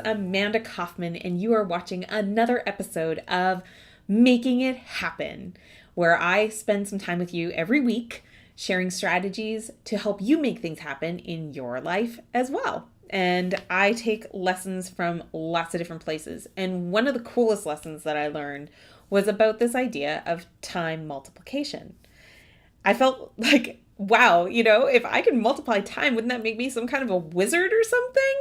Amanda Kaufman, and you are watching another episode of Making It Happen, where I spend some time with you every week sharing strategies to help you make things happen in your life as well. And I take lessons from lots of different places. And one of the coolest lessons that I learned was about this idea of time multiplication. I felt like, wow, if I can multiply time, wouldn't that make me some kind of a wizard or something?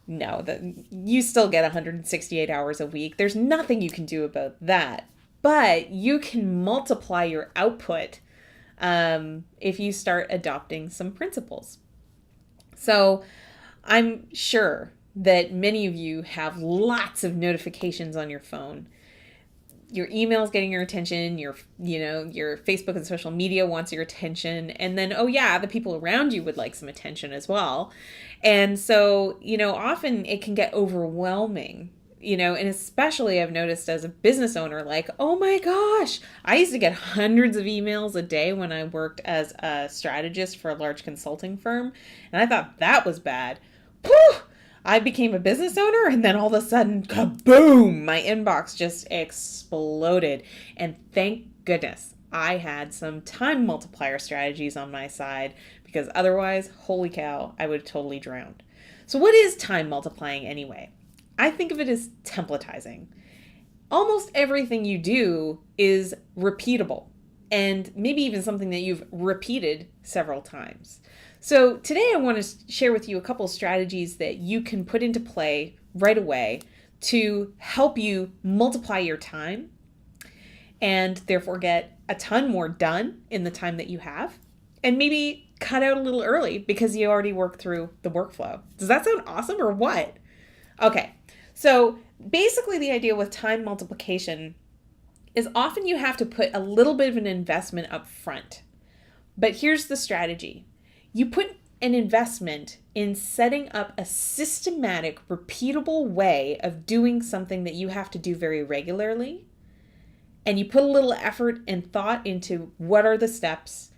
No, you still get 168 hours a week. There's nothing you can do about that. But you can multiply your output if you start adopting some principles. So I'm sure that many of you have lots of notifications on your phone. Your email's getting your attention, your Facebook and social media wants your attention. And then, oh yeah, the people around you would like some attention as well. And so, often it can get overwhelming, and especially I've noticed as a business owner, like, oh my gosh, I used to get hundreds of emails a day when I worked as a strategist for a large consulting firm. And I thought that was bad. Whew! I became a business owner, and then all of a sudden, kaboom, my inbox just exploded. And thank goodness I had some time multiplier strategies on my side, because otherwise, holy cow, I would have totally drowned. So what is time multiplying anyway? I think of it as templatizing. Almost everything you do is repeatable, and maybe even something that you've repeated several times. So today I want to share with you a couple of strategies that you can put into play right away to help you multiply your time and therefore get a ton more done in the time that you have, and maybe cut out a little early because you already worked through the workflow. Does that sound awesome or what? Okay, so basically the idea with time multiplication is often you have to put a little bit of an investment up front. But here's the strategy. You put an investment in setting up a systematic, repeatable way of doing something that you have to do very regularly. And you put a little effort and thought into what are the steps?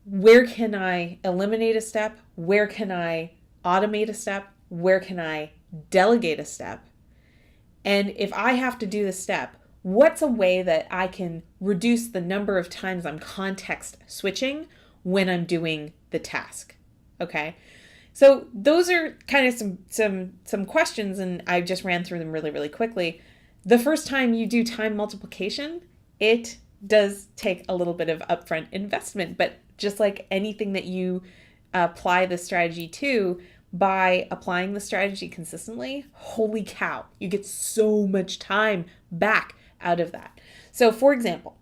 Where can I eliminate a step? Where can I automate a step? Where can I delegate a step? And if I have to do the step, what's a way that I can reduce the number of times I'm context switching when I'm doing the task? Okay. So those are kind of some questions, and I just ran through them really, really quickly. The first time you do time multiplication, it does take a little bit of upfront investment, but just like anything that you apply the strategy to, by applying the strategy consistently, holy cow, you get so much time back out of that. So for example,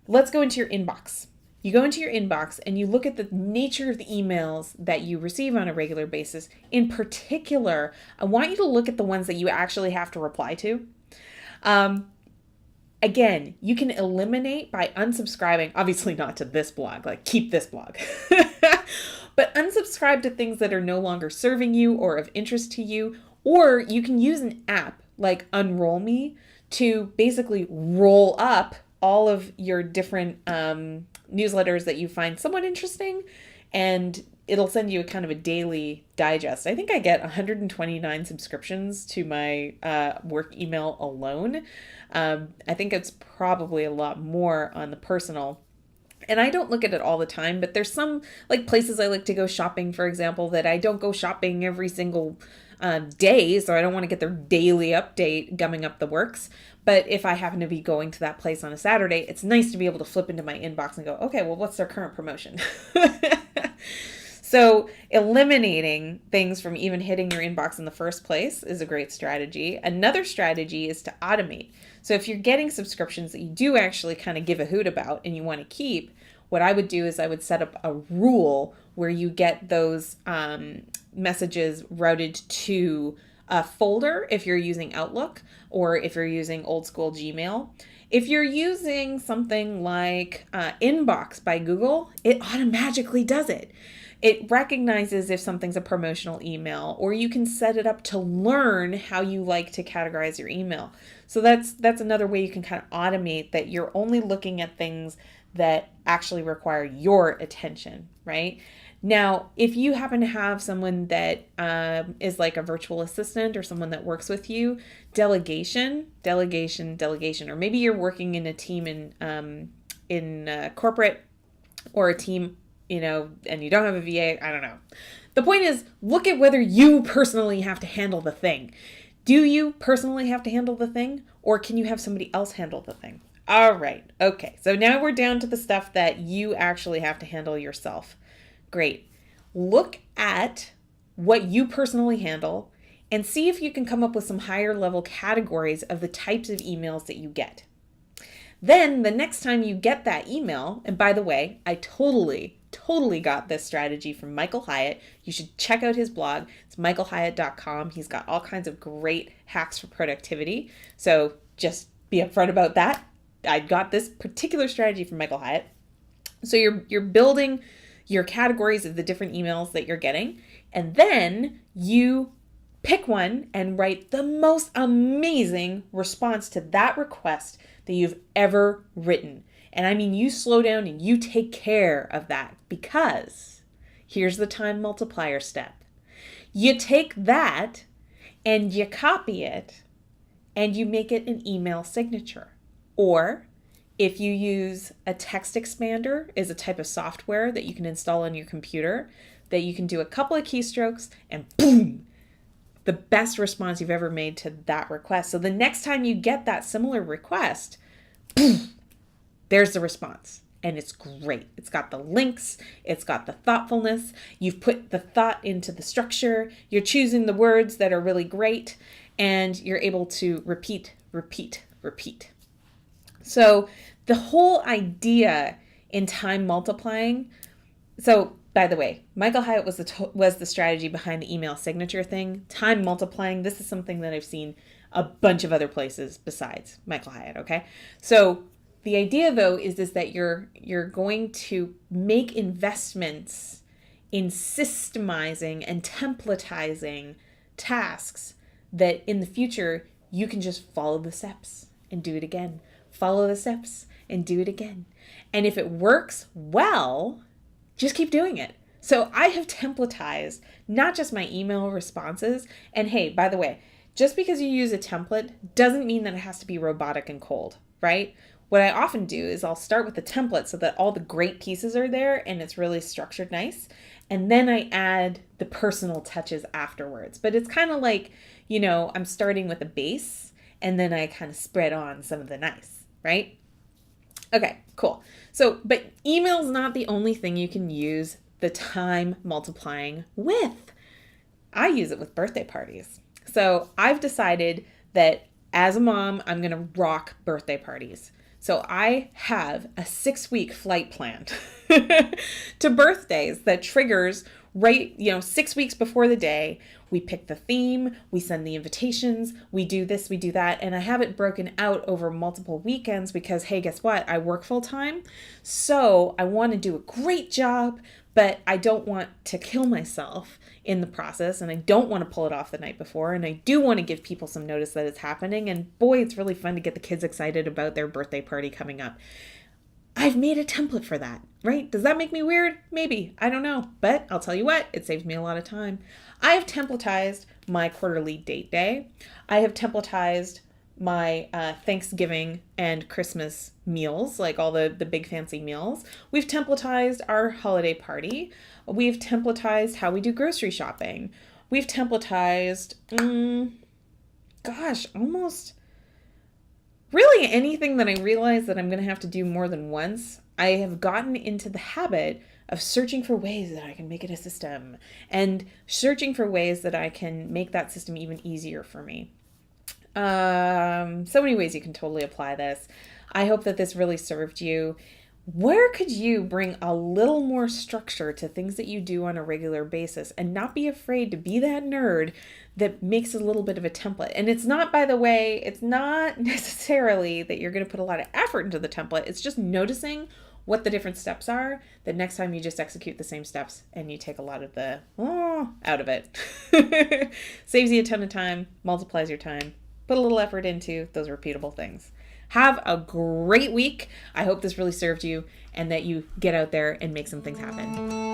let's go into your inbox. You go into your inbox and you look at the nature of the emails that you receive on a regular basis. In particular, I want you to look at the ones that you actually have to reply to. Again, you can eliminate by unsubscribing, obviously not to this blog, like keep this blog, but unsubscribe to things that are no longer serving you or of interest to you. Or you can use an app like Unroll Me to basically roll up all of your different newsletters that you find somewhat interesting, and it'll send you a kind of a daily digest. I think I get 129 subscriptions to my work email alone. I think it's probably a lot more on the personal. And I don't look at it all the time, but there's some like places I like to go shopping, for example, that I don't go shopping every single day, so I don't want to get their daily update gumming up the works. But if I happen to be going to that place on a Saturday, it's nice to be able to flip into my inbox and go, okay, well, what's their current promotion? So eliminating things from even hitting your inbox in the first place is a great strategy. Another strategy is to automate. So if you're getting subscriptions that you do actually kind of give a hoot about and you want to keep, what I would do is I would set up a rule where you get those messages routed to a folder if you're using Outlook, or if you're using old school Gmail. If you're using something like Inbox by Google, it automatically does it. It recognizes if something's a promotional email, or you can set it up to learn how you like to categorize your email. So that's another way you can kind of automate that. You're only looking at things that actually require your attention, right? Now, if you happen to have someone that is like a virtual assistant or someone that works with you, delegation, or maybe you're working in a team in corporate or a team, and you don't have a VA, I don't know. The point is, look at whether you personally have to handle the thing. Do you personally have to handle the thing, or can you have somebody else handle the thing? All right. Okay. So now we're down to the stuff that you actually have to handle yourself. Great. Look at what you personally handle and see if you can come up with some higher level categories of the types of emails that you get. Then the next time you get that email, and by the way, I totally got this strategy from Michael Hyatt. You should check out his blog. It's michaelhyatt.com. He's got all kinds of great hacks for productivity. So just be upfront about that. I got this particular strategy from Michael Hyatt. So you're building your categories of the different emails that you're getting, and then you pick one and write the most amazing response to that request that you've ever written. And I mean, you slow down and you take care of that, because here's the time multiplier step. You take that and you copy it and you make it an email signature. Or if you use a text expander, is a type of software that you can install on your computer, that you can do a couple of keystrokes and boom, the best response you've ever made to that request. So the next time you get that similar request, boom, there's the response. And it's great. It's got the links. It's got the thoughtfulness. You've put the thought into the structure. You're choosing the words that are really great. And you're able to repeat. So the whole idea in time multiplying. So by the way, Michael Hyatt was the strategy behind the email signature thing. Time multiplying. This is something that I've seen a bunch of other places besides Michael Hyatt. Okay. So the idea, though, is that you're going to make investments in systemizing and templatizing tasks that in the future you can just follow the steps and do it again. Follow the steps and do it again. And if it works well, just keep doing it. So I have templatized not just my email responses. And hey, by the way, just because you use a template doesn't mean that it has to be robotic and cold, right? What I often do is I'll start with the template so that all the great pieces are there and it's really structured nice. And then I add the personal touches afterwards. But it's kind of like, I'm starting with a base and then I kind of spread on some of the nice, right? Okay, cool. So, but email's not the only thing you can use the time multiplying with. I use it with birthday parties. So I've decided that as a mom, I'm going to rock birthday parties. So I have a 6-week flight planned to birthdays that triggers right, 6 weeks before the day. We pick the theme, we send the invitations, we do this, we do that. And I have it broken out over multiple weekends because, hey, guess what? I work full time. So I want to do a great job, but I don't want to kill myself in the process. And I don't want to pull it off the night before. And I do want to give people some notice that it's happening. And boy, it's really fun to get the kids excited about their birthday party coming up. I've made a template for that, right? Does that make me weird? Maybe. I don't know. But I'll tell you what, it saves me a lot of time. I have templatized my quarterly date day. I have templatized my Thanksgiving and Christmas meals, like all the big fancy meals. We've templatized our holiday party. We've templatized how we do grocery shopping. We've templatized, almost really anything that I realize that I'm going to have to do more than once. I have gotten into the habit of searching for ways that I can make it a system and searching for ways that I can make that system even easier for me. So many ways you can totally apply this. I hope that this really served you. Where could you bring a little more structure to things that you do on a regular basis and not be afraid to be that nerd that makes a little bit of a template? And it's not, by the way, it's not necessarily that you're going to put a lot of effort into the template. It's just noticing what the different steps are, that next time you just execute the same steps and you take a lot of the out of it. Saves you a ton of time, multiplies your time. Put a little effort into those repeatable things. Have a great week. I hope this really served you and that you get out there and make some things happen.